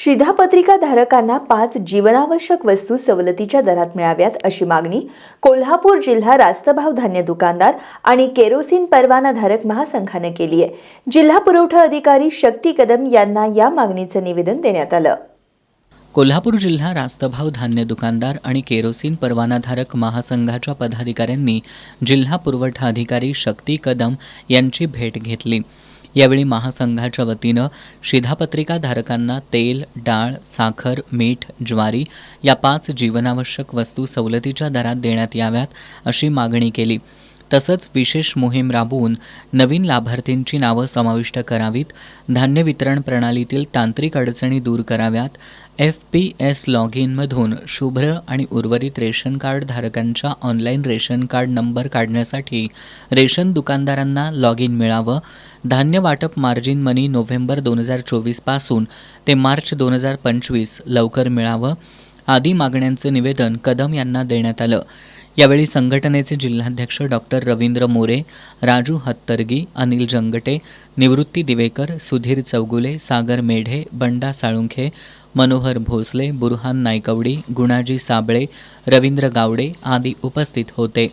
शिधापत्रिका धारकांना 5 जीवनावश्यक वस्तू सवलतीच्या दरात मिळाव्यात अशी मागणी कोल्हापूर जिल्हा रास्तभाव धान्य दुकानदार आणि केरोसिन परवानाधारक महासंघाने केली आहे. जिल्हा पुरवठा अधिकारी शक्ती कदम यांना या मागणीचं निवेदन देण्यात आलं. कोल्हापूर जिल्हा रास्तभाव धान्य दुकानदार आणि केरोसिन परवानाधारक महासंघाच्या पदाधिकाऱ्यांनी जिल्हा पुरवठा अधिकारी शक्ती कदम यांची भेट घेतली. यावेळी महासंघाच्या वतीनं शिधापत्रिका धारकांना तेल, डाळ, साखर, मीठ, ज्वारी या 5 जीवनावश्यक वस्तू सवलतीच्या दरात देण्यात याव्यात अशी मागणी केली. तसंच विशेष मोहीम राबवून नवीन लाभार्थींची नावं समाविष्ट करावीत, धान्य वितरण प्रणालीतील तांत्रिक अडचणी दूर कराव्यात, FPS लॉग इनमधून शुभ्र आणि उर्वरित रेशन कार्ड धारकांच्या ऑनलाईन रेशन कार्ड नंबर काढण्यासाठी रेशन दुकानदारांना लॉग इन मिळावं, धान्य वाटप मार्जिन मनी नोव्हेंबर 2024 पासून ते मार्च 2025 लवकर मिळावं आदी मागण्यांचं निवेदन कदम यांना देण्यात आलं. यावेळी संघटनेचे जिल्हाध्यक्ष डॉक्टर रवींद्र मोरे, राजू हत्तरगी, अनिल जंगटे, निवृत्ती दिवेकर, सुधीर चौगुले, सागर मेढे, बंडा साळुंखे, मनोहर भोसले, बुरहान नायकवडी, गुणाजी साबळे, रवींद्र गावडे आदी उपस्थित होते.